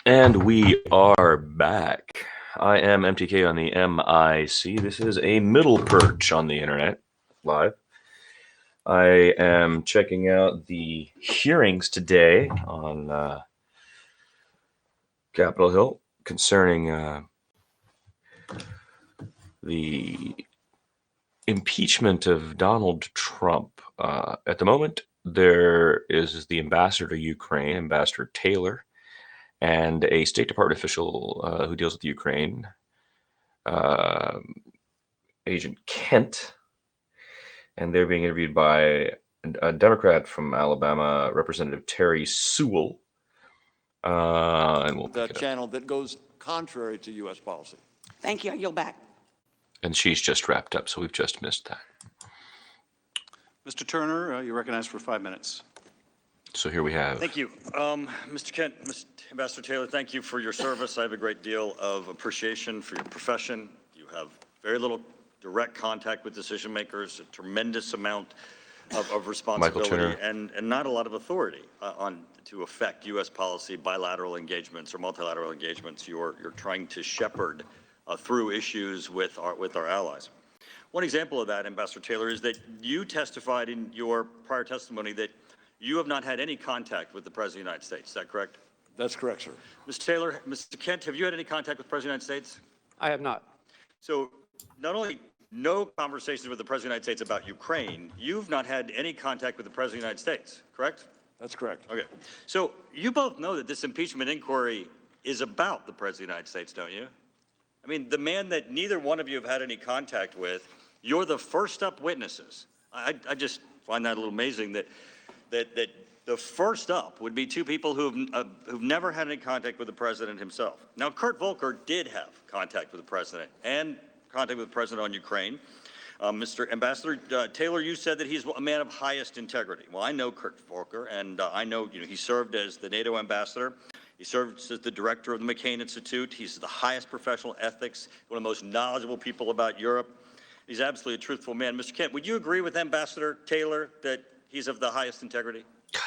And we are back. I am MTK on the MIC. This is a middle perch on the internet, live. I am checking out the hearings today on Capitol Hill concerning the impeachment of Donald Trump. At the moment, there is the ambassador to Ukraine, Ambassador Taylor, and a State Department official who deals with Ukraine, uh, Agent Kent, and they're being interviewed by a Democrat from Alabama, Representative Terry Sewell. And we'll the channel that goes contrary to U.S. policy. Thank you. I yield back. And she's just wrapped up, so we've just missed that. Mr. Turner, you're recognized for 5 minutes. So here we have. Thank you. Mr. Kent, Ambassador Taylor, thank you for your service. I have a great deal of appreciation for your profession. You have very little direct contact with decision makers, a tremendous amount of responsibility, and not a lot of authority to affect U.S. policy, bilateral engagements or multilateral engagements you're trying to shepherd through issues with our allies. One example of that, Ambassador Taylor, is that you testified in your prior testimony that you have not had any contact with the President of the United States. Is that correct? That's correct, sir. Mr. Taylor, Mr. Kent, have you had any contact with the President of the United States? I have not. So not only no conversations with the President of the United States about Ukraine, you've not had any contact with the President of the United States, correct? That's correct. Okay. So you both know that this impeachment inquiry is about the President of the United States, don't you? I mean, the man that neither one of you have had any contact with, you're the first up witnesses. I just find that a little amazing that the first up would be two people who've never had any contact with the president himself. Now, Kurt Volker did have contact with the president and contact with the president on Ukraine. Mr. Ambassador Taylor, you said that he's a man of highest integrity. Well, I know Kurt Volker, and I know he served as the NATO ambassador. He served as the director of the McCain Institute. He's the highest professional ethics, one of the most knowledgeable people about Europe. He's absolutely a truthful man. Mr. Kent, would you agree with Ambassador Taylor that he's of the highest integrity? God.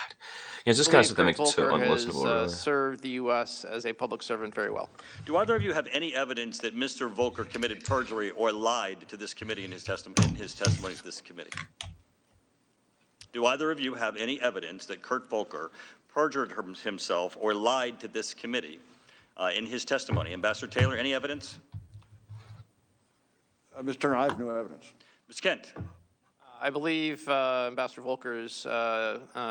Yeah, it's just kind of something that makes it so Volker unlistenable. Really. has served the U.S. as a public servant very well. Do either of you have any evidence that Mr. Volker committed perjury or lied to this committee in his testimony to this committee? Do either of you have any evidence that Kurt Volker perjured himself or lied to this committee in his testimony? Ambassador Taylor, any evidence? Mr. Turner, I have no evidence. Ms. Kent? I believe Ambassador Volker's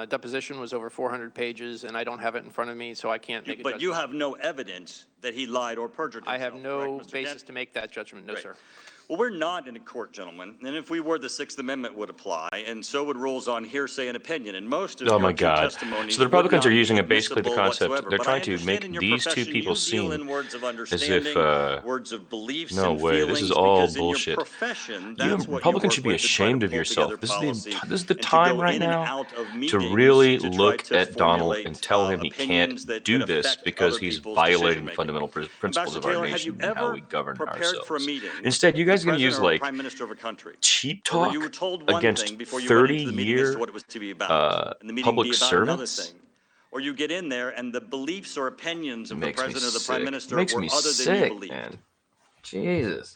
deposition was over 400 pages, and I don't have it in front of me, so I can't make a judgment. But you have no evidence that he lied or perjured himself. I have no correct, basis Kent? to make that judgment, no, Great. sir. Well, we're not in a court, gentlemen, and if we were, the Sixth Amendment would apply, and so would rules on hearsay and opinion, and most of Oh your my two God. testimonies So the Republicans would are not using be it basically the admissible concept, whatsoever. they're But trying I to understand make in your these two profession, people you deal seem in words of as understanding, if, words of beliefs no and way, feelings, this is all because bullshit. in your profession, You that's what Republicans you should work be with to try to ashamed of pull yourself. together This policy is the and to time go right in and now out of to meetings really to try look to at Donald formulate, and tell him he opinions can't that do could this affect because other he's people's violating decision-making. fundamental principles Ambassador of our Taylor, have you nation and how ever we govern prepared ourselves. for a meeting Instead, you guys are going to use president or like prime minister of a country, cheap where talk you were told one against thing before you went into the meeting as to 30-year what it was to be about, and the meeting public be about another servants. thing, or you get in there and the beliefs or opinions of the Makes me president or the prime sick. minister Makes were me other than you sick, believed. man. Jesus.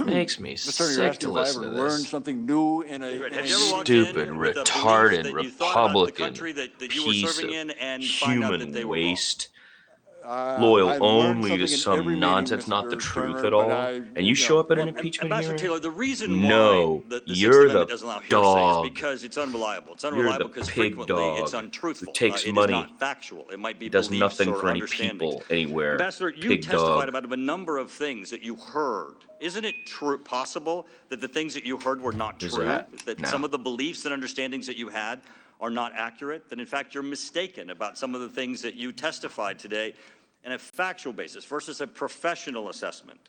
Makes me Mr. Turner, you're sick asking to if I listen ever to learned this. something new in a... Have in a you ever walked Stupid, in with a belief retarded, that you thought about the Republican country that you were piece serving of in and find out that they human were wrong? waste, loyal I've learned only to something in some every meeting, nonsense, not the Mr. truth Turner, at but all, and you show up at an impeachment Ambassador hearing? Taylor, the reason No, why the Sixth you're Amendment the doesn't allow hearsay dog. is because it's unreliable. It's You're unreliable the because pig frequently it's dog untruthful. who takes It money. is not factual. It might be He does beliefs nothing or for any understandings. people anywhere. Ambassador, you Pig testified dog. about a number of things that you heard. Isn't it possible that the things that you heard were not Is true? that? No. Some of the beliefs and understandings that you had are not accurate? That in fact you're mistaken about some of the things that you testified today in a factual basis versus a professional assessment?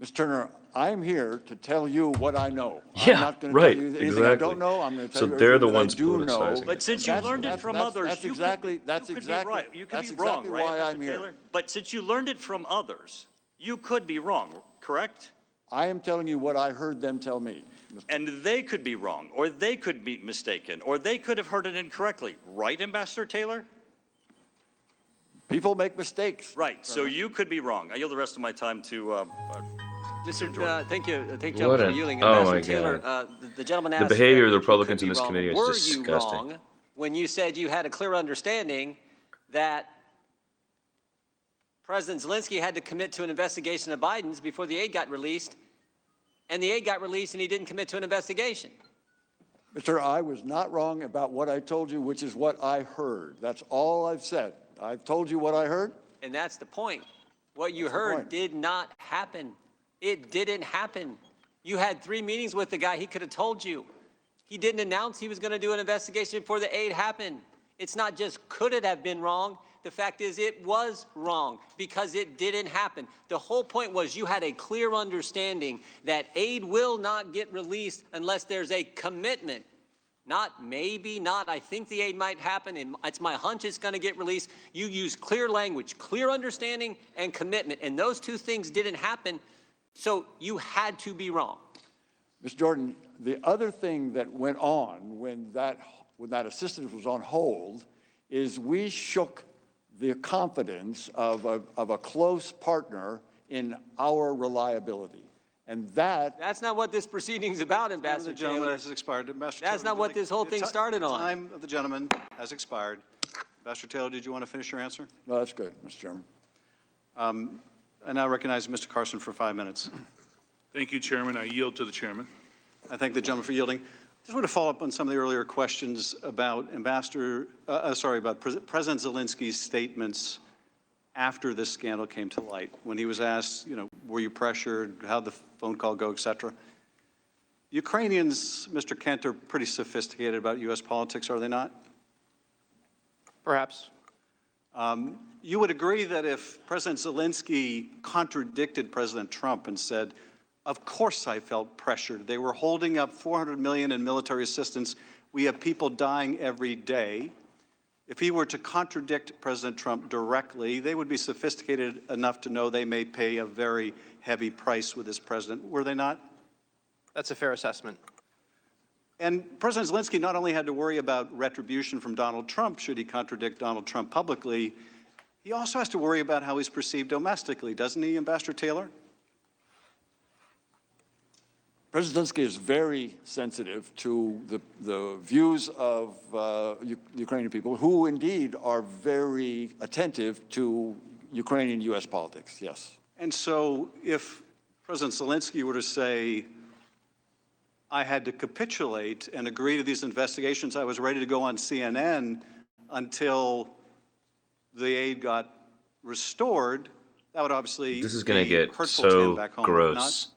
Mr. Turner, I'm here to tell you what I know. Yeah, I'm not going to right, tell you anything I exactly. don't know. I'm going to So tell you they're the everything that ones I do know. politicizing it. But since you learned it from others, that's you exactly could be right. You could that's be wrong, exactly right, why Ambassador I'm here. Taylor? But since you learned it from others, you could be wrong, correct? I am telling you what I heard them tell me. And they could be wrong, or they could be mistaken, or they could have heard it incorrectly. Right, Ambassador Taylor? People make mistakes. Right, so you could be wrong. I yield the rest of my time to, Thank you, What gentlemen, for an- yielding. oh Ambassador my Taylor, God. the gentleman The asked behavior of the if you could Republicans in be this wrong. committee is Were disgusting. you wrong when you said you had a clear understanding that President Zelensky had to commit to an investigation of Biden's before the aid got released, and the aid got released and he didn't commit to an investigation? Mr. I was not wrong about what I told you, which is what I heard. That's all I've said. I've told you what I heard. And that's the point. What you That's the heard point. did not happen. It didn't happen. You had 3 meetings with the guy. He could have told you. He didn't announce he was going to do an investigation before the aid happened. It's not just could it have been wrong. The fact is it was wrong because it didn't happen. The whole point was you had a clear understanding that aid will not get released unless there's a commitment. Not maybe, not I think the aid might happen, and it's my hunch it's going to get released. You use clear language, clear understanding, and commitment, and those 2 things didn't happen, so you had to be wrong. Ms. Jordan, the other thing that went on when that assistance was on hold is we shook the confidence of a close partner in our reliability. And That's not what this proceeding's about, The Ambassador gentleman Taylor. has expired. Ambassador That's Taylor, not what this whole thing started on. Time of the gentleman has expired. Ambassador Taylor, did you want to finish your answer? no, that's good, Mr. Chairman. I now recognize Mr. Carson for 5 minutes. Thank you, Chairman. I yield to the chairman. I thank the gentleman for yielding. Just want to follow up on some of the earlier questions about President Zelensky's statements after this scandal came to light, when he was asked, were you pressured, how'd the phone call go, et cetera. Ukrainians, Mr. Kent, are pretty sophisticated about U.S. politics, are they not? Perhaps. You would agree that if President Zelensky contradicted President Trump and said, of course I felt pressured. They were holding up $400 million in military assistance. We have people dying every day. If he were to contradict President Trump directly, they would be sophisticated enough to know they may pay a very heavy price with this president, were they not? That's a fair assessment. And President Zelensky not only had to worry about retribution from Donald Trump should he contradict Donald Trump publicly, he also has to worry about how he's perceived domestically, doesn't he, Ambassador Taylor? President Zelensky is very sensitive to the views of Ukrainian people, who indeed are very attentive to Ukrainian U.S. politics, yes. And so if President Zelensky were to say, I had to capitulate and agree to these investigations, I was ready to go on CNN until the aid got restored, that would obviously This is going to be get hurtful to him so back home, would it not? gross.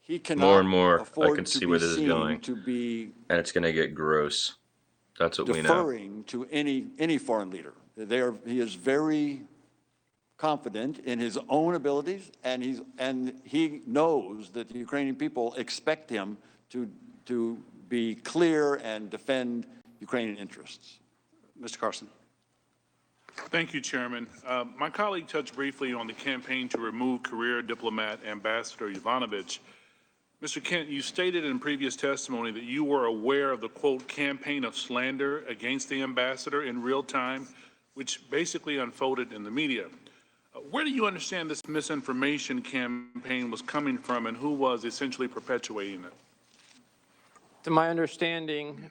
He cannot More and more, I afford can to see be where this is seen going. to be And it's going to get gross. That's what we know. deferring to any foreign leader. He is very confident in his own abilities, and he knows that the Ukrainian people expect him to be clear and defend Ukrainian interests. Mr. Carson. Thank you, Chairman. My colleague touched briefly on the campaign to remove career diplomat Ambassador Ivanovich. Mr. Kent, you stated in previous testimony that you were aware of the, quote, campaign of slander against the ambassador in real time, which basically unfolded in the media. Where do you understand this misinformation campaign was coming from, and who was essentially perpetuating it? To my understanding,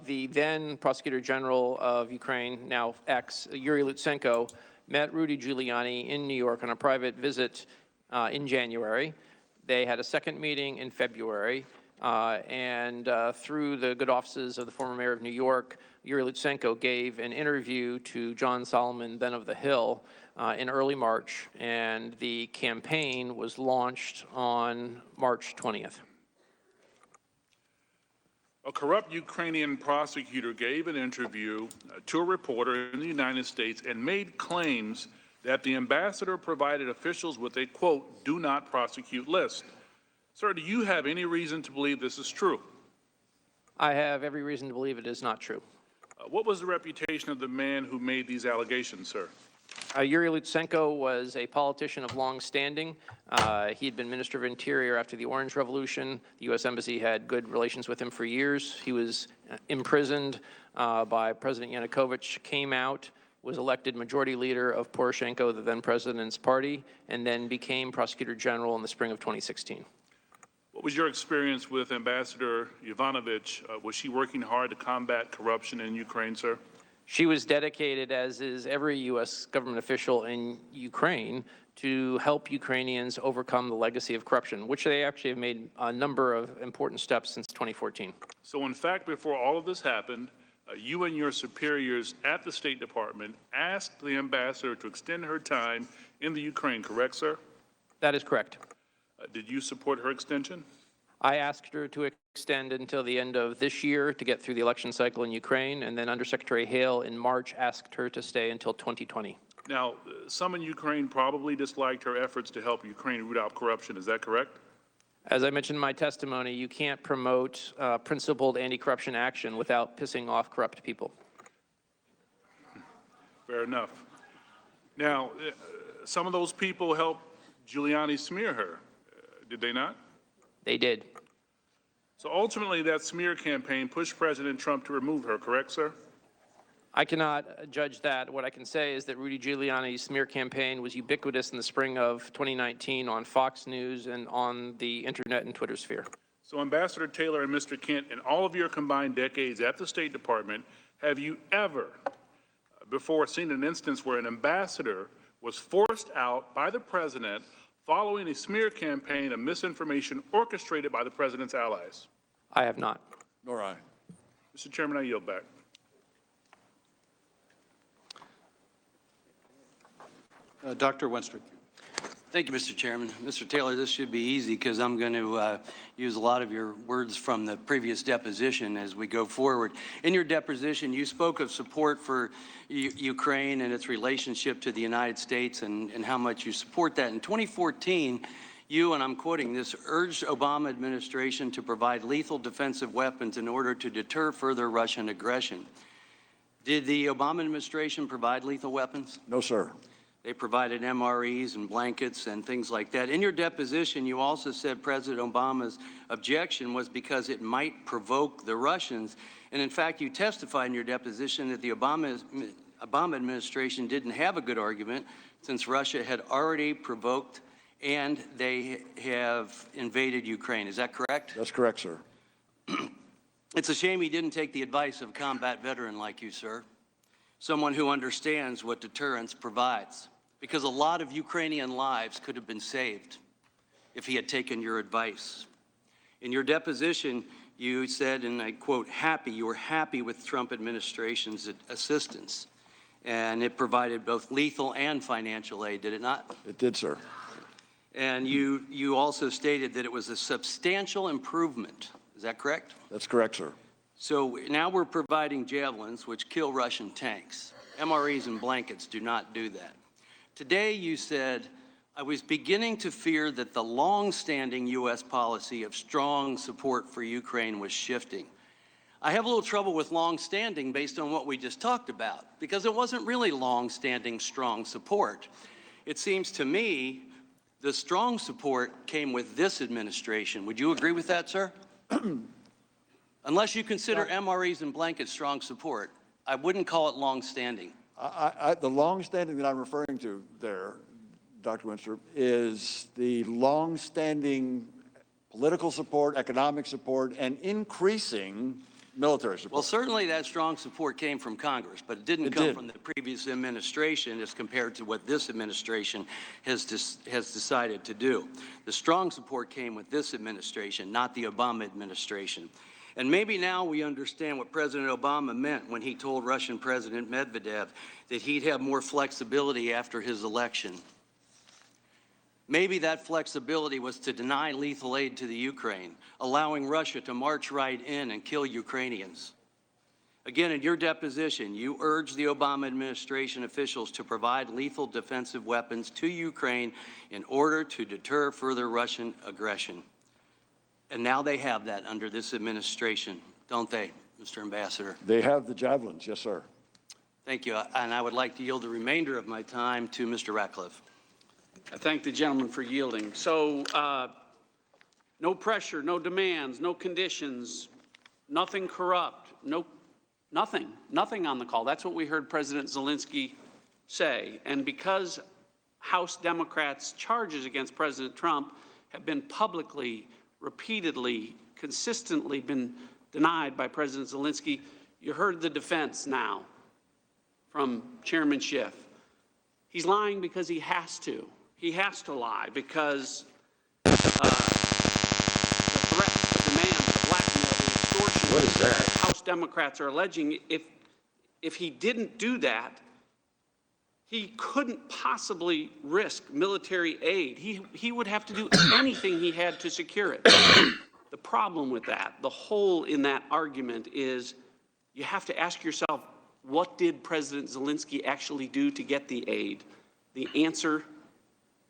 the then Prosecutor General of Ukraine, now ex, Yuriy Lutsenko, met Rudy Giuliani in New York on a private visit in January. They had a second meeting in February, and through the good offices of the former mayor of New York, Yuriy Lutsenko gave an interview to John Solomon, then of The Hill, in early March, and the campaign was launched on March 20th. A corrupt Ukrainian prosecutor gave an interview to a reporter in the United States and made claims that the ambassador provided officials with a, quote, do not prosecute list. Sir, do you have any reason to believe this is true? I have every reason to believe it is not true. What was the reputation of the man who made these allegations, sir? Yuriy Lutsenko was a politician of long standing. He had been Minister of Interior after the Orange Revolution. The U.S. Embassy had good relations with him for years. He was imprisoned by President Yanukovych, came out, was elected majority leader of Poroshenko, the then president's party, and then became prosecutor general in the spring of 2016. What was your experience with Ambassador Ivanovich? Was she working hard to combat corruption in Ukraine, sir? She was dedicated, as is every U.S. government official in Ukraine, to help Ukrainians overcome the legacy of corruption, which they actually have made a number of important steps since 2014. So in fact, before all of this happened, you and your superiors at the State Department asked the ambassador to extend her time in the Ukraine, correct, sir? That is correct. Did you support her extension? I asked her to extend until the end of this year to get through the election cycle in Ukraine, and then Undersecretary Hale in March asked her to stay until 2020. Now, some in Ukraine probably disliked her efforts to help Ukraine root out corruption. Is that correct? As I mentioned in my testimony, you can't promote principled anti-corruption action without pissing off corrupt people. Fair enough. Now, some of those people helped Giuliani smear her, did they not? They did. So ultimately, that smear campaign pushed President Trump to remove her, correct, sir? I cannot judge that. What I can say is that Rudy Giuliani's smear campaign was ubiquitous in the spring of 2019 on Fox News and on the internet and Twitter sphere. So Ambassador Taylor and Mr. Kent, in all of your combined decades at the State Department, have you ever before seen an instance where an ambassador was forced out by the president following a smear campaign of misinformation orchestrated by the president's allies? I have not. Nor I. Mr. Chairman, I yield back. Dr. Wenstrick. Thank you, Mr. Chairman. Mr. Taylor, this should be easy because I'm going to use a lot of your words from the previous deposition as we go forward. In your deposition, you spoke of support for Ukraine and its relationship to the United States and how much you support that. In 2014, you, and I'm quoting this, urged Obama administration to provide lethal defensive weapons in order to deter further Russian aggression. Did the Obama administration provide lethal weapons? No, sir. They provided MREs and blankets and things like that. In your deposition, you also said President Obama's objection was because it might provoke the Russians. And in fact, you testified in your deposition that the Obama administration didn't have a good argument since Russia had already provoked and they have invaded Ukraine. Is that correct? That's correct, sir. It's a shame he didn't take the advice of a combat veteran like you, sir. Someone who understands what deterrence provides. Because a lot of Ukrainian lives could have been saved if he had taken your advice. In your deposition, you said, and I quote, you were happy with Trump administration's assistance. And it provided both lethal and financial aid, did it not? It did, sir. And you also stated that it was a substantial improvement. Is that correct? That's correct, sir. So now we're providing javelins, which kill Russian tanks. MREs and blankets do not do that. Today you said, I was beginning to fear that the long-standing U.S. policy of strong support for Ukraine was shifting. I have a little trouble with long-standing based on what we just talked about, because it wasn't really long-standing strong support. It seems to me the strong support came with this administration. Would you agree with that, sir? Unless you consider MREs and blankets strong support, I wouldn't call it long-standing. The long-standing that I'm referring to there, Dr. Winstrup, is the long-standing political support, economic support, and increasing military support. Well, certainly that strong support came from Congress, but it didn't come from the previous administration as compared to what this administration has decided to do. The strong support came with this administration, not the Obama administration. And maybe now we understand what President Obama meant when he told Russian President Medvedev that he'd have more flexibility after his election. Maybe that flexibility was to deny lethal aid to the Ukraine, allowing Russia to march right in and kill Ukrainians. Again, in your deposition, you urged the Obama administration officials to provide lethal defensive weapons to Ukraine in order to deter further Russian aggression. And now they have that under this administration, don't they, Mr. Ambassador? They have the javelins, yes, sir. Thank you. And I would like to yield the remainder of my time to Mr. Ratcliffe. I thank the gentleman for yielding. So, no pressure, no demands, no conditions, nothing corrupt, no Nothing on the call. That's what we heard President Zelensky say. And because House Democrats' charges against President Trump have been publicly, repeatedly, consistently been denied by President Zelensky, you heard the defense now from Chairman Schiff. He's lying because he has to. He has to lie because the threats, the demands, the blackmail, the extortion What is that? House Democrats are alleging, if he didn't do that, he couldn't possibly risk military aid. He would have to do anything he had to secure it. The problem with that, the hole in that argument is you have to ask yourself, what did President Zelensky actually do to get the aid? The answer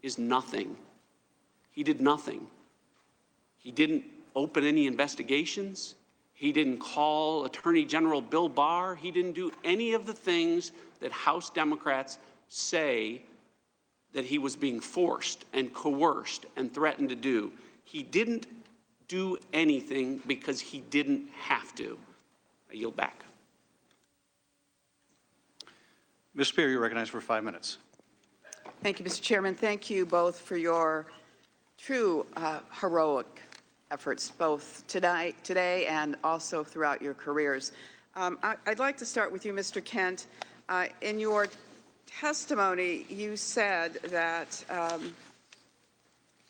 is nothing. He did nothing. He didn't open any investigations. He didn't call Attorney General Bill Barr. He didn't do any of the things that House Democrats say that he was being forced and coerced and threatened to do. He didn't do anything because he didn't have to. I yield back. Ms. Spear, you're recognized for 5 minutes. Thank you, Mr. Chairman. Thank you both for your true heroic efforts, both today and also throughout your careers. I'd like to start with you, Mr. Kent. In your testimony, you said that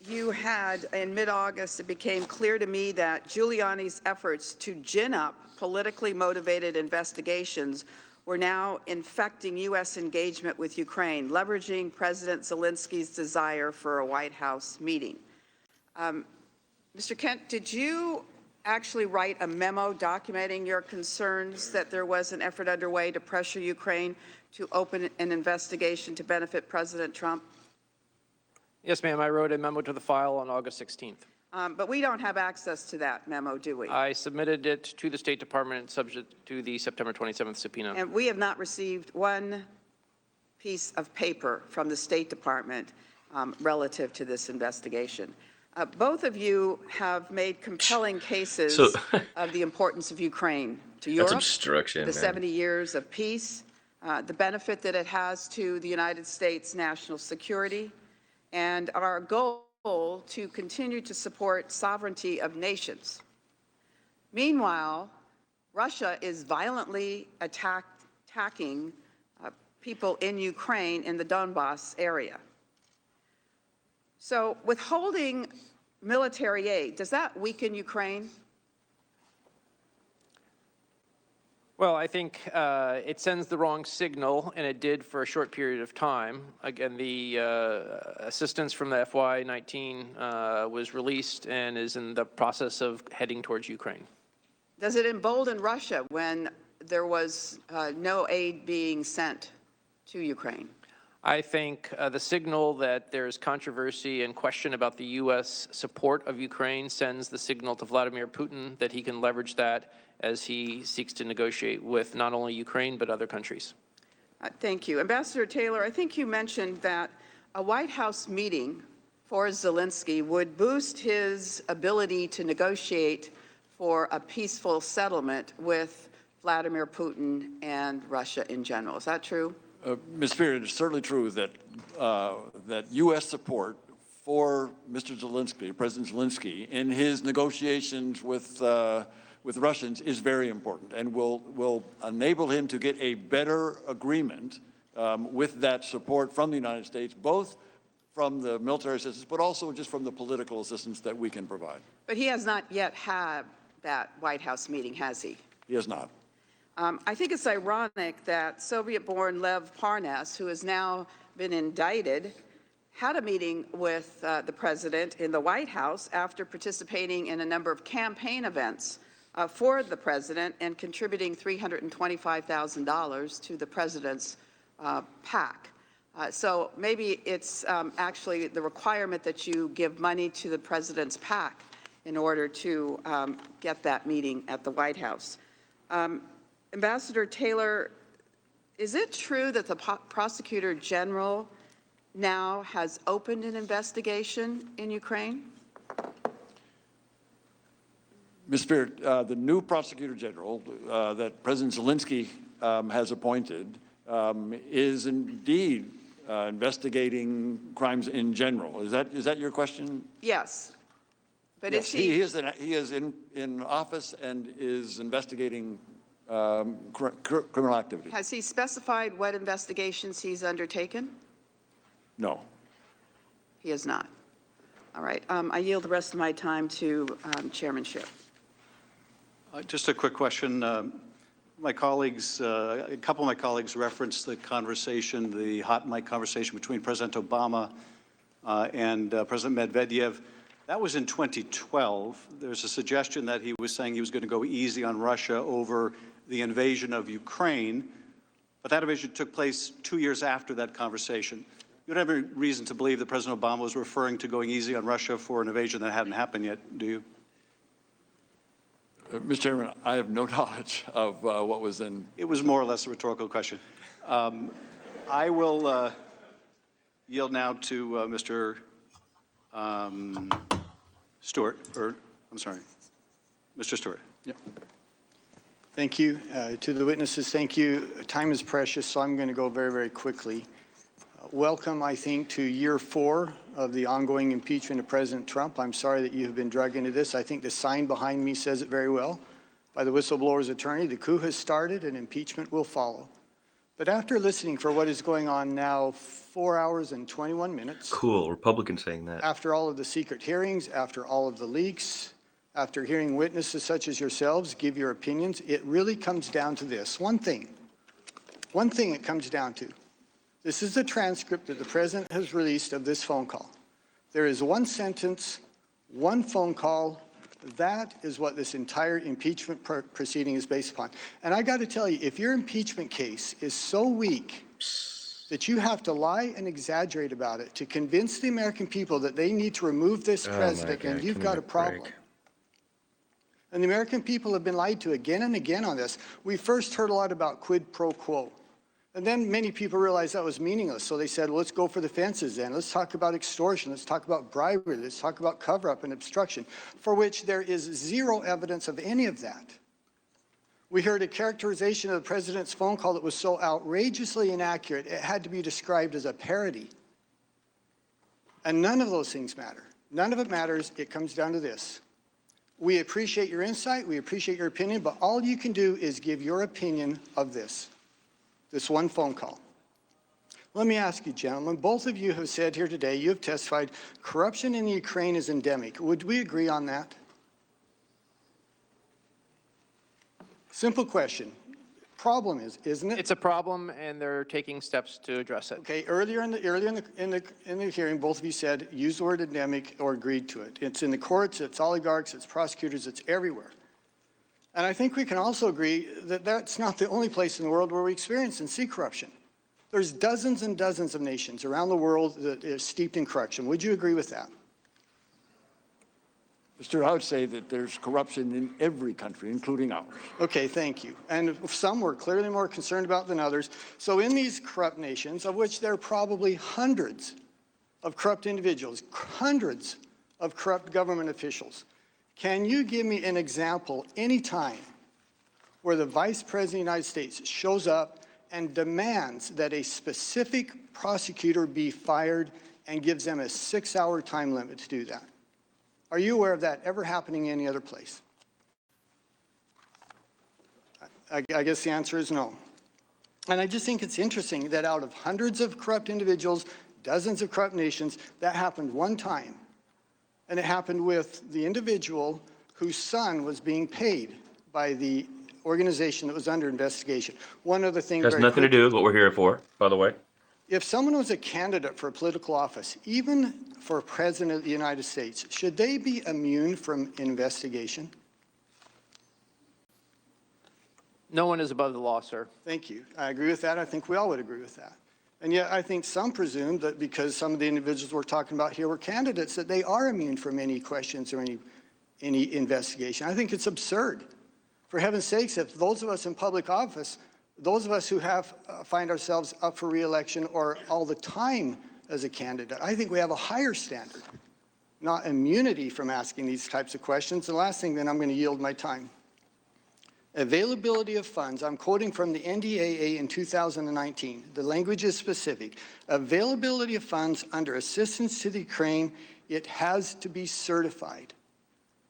you had, in mid-August, it became clear to me that Giuliani's efforts to gin up politically motivated investigations were now infecting U.S. engagement with Ukraine, leveraging President Zelensky's desire for a White House meeting. Mr. Kent, did you actually write a memo documenting your concerns that there was an effort underway to pressure Ukraine to open an investigation to benefit President Trump? Yes, ma'am. I wrote a memo to the file on August 16th. But we don't have access to that memo, do we? I submitted it to the State Department subject to the September 27th subpoena. And we have not received one piece of paper from the State Department relative to this investigation. Both of you have made compelling cases of the importance of Ukraine to Europe, That's obstruction, the man. 70 years of peace, the benefit that it has to the United States national security, and our goal to continue to support sovereignty of nations. Meanwhile, Russia is violently attacking people in Ukraine in the Donbass area. So withholding military aid, does that weaken Ukraine? Well, I think it sends the wrong signal, and it did for a short period of time. Again, the assistance from the FY19 was released and is in the process of heading towards Ukraine. Does it embolden Russia when there was no aid being sent to Ukraine? I think the signal that there's controversy and question about the U.S. support of Ukraine sends the signal to Vladimir Putin that he can leverage that as he seeks to negotiate with not only Ukraine but other countries. Thank you. Ambassador Taylor, I think you mentioned that a White House meeting for Zelensky would boost his ability to negotiate for a peaceful settlement with Vladimir Putin and Russia in general. Is that true? Ms. Spear, it's certainly true that that U.S. support for Mr. Zelensky, President Zelensky, in his negotiations with Russians is very important, and will enable him to get a better agreement with that support from the United States, both from the military assistance, but also just from the political assistance that we can provide. But he has not yet had that White House meeting, has he? He has not. I think it's ironic that Soviet-born Lev Parnas, who has now been indicted, had a meeting with the president in the White House after participating in a number of campaign events for the president and contributing $325,000 to the president's PAC. So maybe it's actually the requirement that you give money to the president's PAC in order to get that meeting at the White House. Ambassador Taylor, is it true that the prosecutor general now has opened an investigation in Ukraine? Ms. Spirit, the new prosecutor general that President Zelensky has appointed is indeed investigating crimes in general. Is that your question? Yes. But Yes, is he, he is in office and is investigating criminal activity. has he specified what investigations he's undertaken? No. He has not. All right. I yield the rest of my time to chairmanship. Just a quick question. My colleagues, a couple of my colleagues referenced the conversation, the hot mic conversation between President Obama and President Medvedev. That was in 2012. There's a suggestion that he was saying he was going to go easy on Russia over the invasion of Ukraine, but that invasion took place 2 years after that conversation. You don't have any reason to believe that President Obama was referring to going easy on Russia for an invasion that hadn't happened yet, do you? Mr. Chairman, I have no knowledge of what was in. It was more or less a rhetorical question. I will yield now to Mr. Stewart, or I'm sorry, Mr. Stewart. Yep. Thank you. To the witnesses, thank you. Time is precious, so I'm going to go very, very quickly. Welcome, I think, to year 4 of the ongoing impeachment of President Trump. I'm sorry that you have been dragged into this. I think the sign behind me says it very well. By the whistleblower's attorney, the coup has started and impeachment will follow. But after listening for what is going on now 4 hours and 21 minutes. Cool, Republican saying that. After all of the secret hearings, after all of the leaks, after hearing witnesses such as yourselves give your opinions, it really comes down to this. One thing it comes down to. This is the transcript that the president has released of this phone call. There is one sentence, one phone call. That is what this entire impeachment proceeding is based upon. And I got to tell you, if your impeachment case is so weak that you have to lie and exaggerate about it to convince the American people that they need to remove this president, then you've got a problem. And the American people have been lied to again and again on this. We first heard a lot about quid pro quo. And then many people realized that was meaningless. So they said, well, let's go for the fences then. Let's talk about extortion. Let's talk about bribery. Let's talk about cover-up and obstruction, for which there is zero evidence of any of that. We heard a characterization of the president's phone call that was so outrageously inaccurate, it had to be described as a parody. And none of those things matter. None of it matters. It comes down to this. We appreciate your insight. We appreciate your opinion. But all you can do is give your opinion of this one phone call. Let me ask you, gentlemen, both of you have said here today, you have testified, corruption in Ukraine is endemic. Would we agree on that? Simple question. Problem is, isn't it? It's a problem, and they're taking steps to address it. Okay, earlier in the hearing, both of you said, use the word endemic or agreed to it. It's in the courts, it's oligarchs, it's prosecutors, it's everywhere. And I think we can also agree that that's not the only place in the world where we experience and see corruption. There's dozens and dozens of nations around the world that are steeped in corruption. Would you agree with that? Mr. I would say that there's corruption in every country, including ours. Okay, thank you. And some we're clearly more concerned about than others. So in these corrupt nations, of which there are probably hundreds of corrupt individuals, hundreds of corrupt government officials, can you give me an example any time where the Vice President of the United States shows up and demands that a specific prosecutor be fired and gives them a 6-hour time limit to do that? Are you aware of that ever happening any other place? I guess the answer is no. And I just think it's interesting that out of hundreds of corrupt individuals, dozens of corrupt nations, that happened one time. And it happened with the individual whose son was being paid by the organization that was under investigation. One other thing. Has nothing to do with what we're here for, by the way. If someone was a candidate for a political office, even for president of the United States, should they be immune from investigation? No one is above the law, sir. Thank you. I agree with that. I think we all would agree with that. And yet I think some presume that because some of the individuals we're talking about here were candidates, that they are immune from any questions or any investigation. I think it's absurd. For heaven's sakes, if those of us in public office, those of us who find ourselves up for re-election or all the time as a candidate, I think we have a higher standard. not immunity from asking these types of questions. The last thing, then I'm going to yield my time. Availability of funds, I'm quoting from the NDAA in 2019. The language is specific. Availability of funds under assistance to the Ukraine, it has to be certified.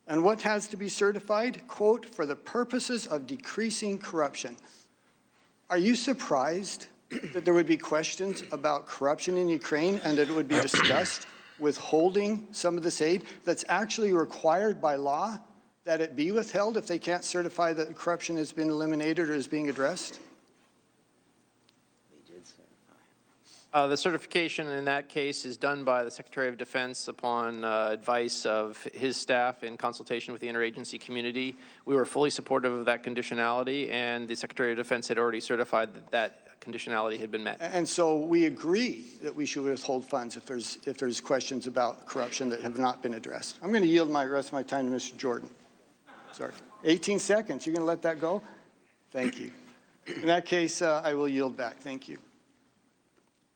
And what has to be certified? Quote, for the purposes of decreasing corruption. Are you surprised that there would be questions about corruption in Ukraine and that it would be discussed withholding some of this aid that's actually required by law that it be withheld if they can't certify that corruption has been eliminated or is being addressed? The certification in that case is done by the Secretary of Defense upon advice of his staff in consultation with the interagency community. We were fully supportive of that conditionality, and the Secretary of Defense had already certified that that conditionality had been met. And so we agree that we should withhold funds if there's questions about corruption that have not been addressed. I'm going to yield my rest of my time to Mr. Jordan. Sorry, 18 seconds. You're going to let that go? Thank you. In that case, I will yield back. Thank you.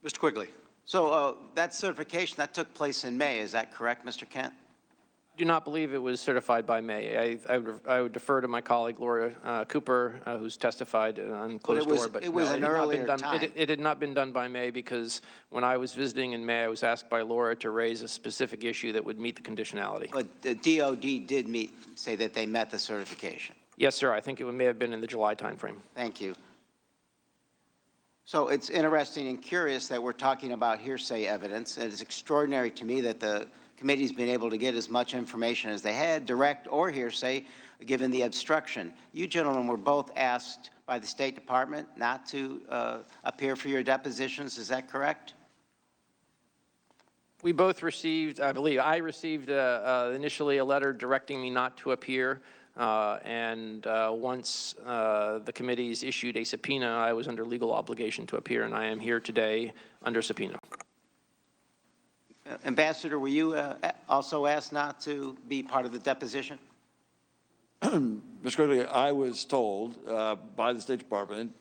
Mr. Quigley. So that certification, that took place in May, is that correct, Mr. Kent? I do not believe it was certified by May. I would defer to my colleague Laura Cooper, who's testified on closed door. But it was an earlier time. It had not been done by May because when I was visiting in May, I was asked by Laura to raise a specific issue that would meet the conditionality. But the DOD did say that they met the certification. Yes, sir. I think it may have been in the July timeframe. Thank you. So it's interesting and curious that we're talking about hearsay evidence. It's extraordinary to me that the committee's been able to get as much information as they had, direct or hearsay, given the obstruction. You gentlemen were both asked by the State Department not to appear for your depositions. Is that correct? We both received, I believe, I received initially a letter directing me not to appear. Once the committees issued a subpoena, I was under legal obligation to appear, and I am here today under subpoena. Ambassador, were you also asked not to be part of the deposition? Mr. Quigley, I was told by the State Department,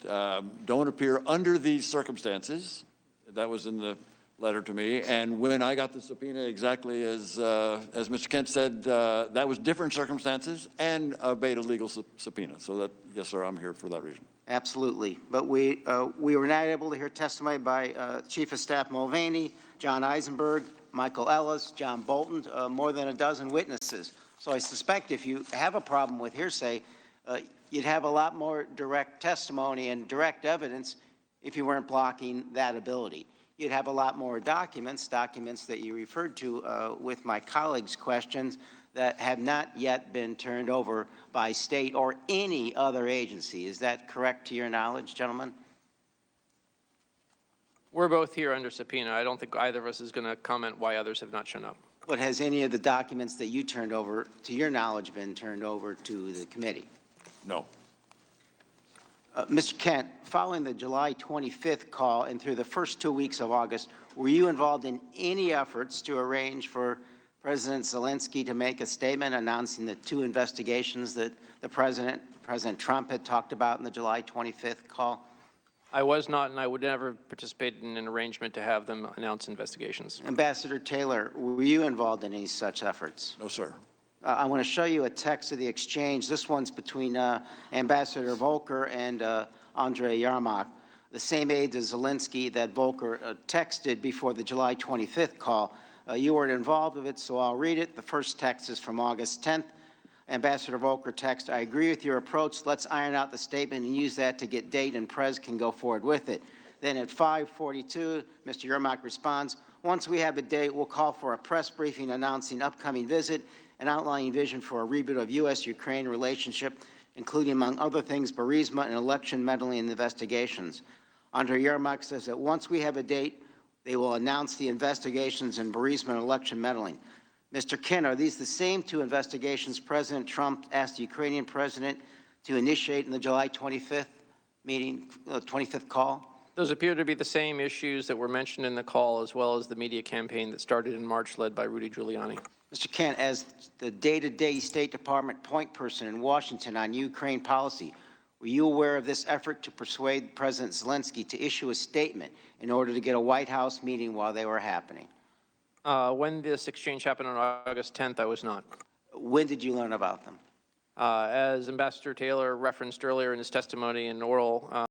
don't appear under these circumstances. That was in the letter to me. And when I got the subpoena, exactly as Mr. Kent said, that was different circumstances and obeyed a legal subpoena. So that, yes, sir, I'm here for that reason. Absolutely. But we were not able to hear testimony by Chief of Staff Mulvaney, John Eisenberg, Michael Ellis, John Bolton, more than a dozen witnesses. So I suspect if you have a problem with hearsay, you'd have a lot more direct testimony and direct evidence if you weren't blocking that ability. You'd have a lot more documents that you referred to with my colleagues' questions that have not yet been turned over by state or any other agency. Is that correct to your knowledge, gentlemen? We're both here under subpoena. I don't think either of us is going to comment why others have not shown up. But has any of the documents that you turned over, to your knowledge, been turned over to the committee? No. Mr. Kent, following the July 25th call and through the first 2 weeks of August, were you involved in any efforts to arrange for President Zelensky to make a statement announcing the 2 investigations that President Trump had talked about in the July 25th call? I was not, and I would never participate in an arrangement to have them announce investigations. Ambassador Taylor, were you involved in any such efforts? No, sir. I want to show you a text of the exchange. This one's between Ambassador Volker and Andrei Yermak, the same aide to Zelensky that Volker texted before the July 25th call. You weren't involved with it, so I'll read it. The first text is from August 10th. Ambassador Volker text, I agree with your approach. Let's iron out the statement and use that to get date and Prez can go forward with it. Then at 5:42, Mr. Yermak responds, once we have a date, we'll call for a press briefing announcing upcoming visit and outlining vision for a reboot of U.S.-Ukraine relationship, including, among other things, Burisma and election meddling investigations. Andrei Yermak says that once we have a date, they will announce the investigations in Burisma and election meddling. Mr. Kent, are these the same 2 investigations President Trump asked the Ukrainian president to initiate in the July 25th meeting, 25th call? Those appear to be the same issues that were mentioned in the call, as well as the media campaign that started in March, led by Rudy Giuliani. Mr. Kent, as the day-to-day State Department point person in Washington on Ukraine policy, were you aware of this effort to persuade President Zelensky to issue a statement in order to get a White House meeting while they were happening? When this exchange happened on August 10th, I was not. When did you learn about them? As Ambassador Taylor referenced earlier in his testimony in oral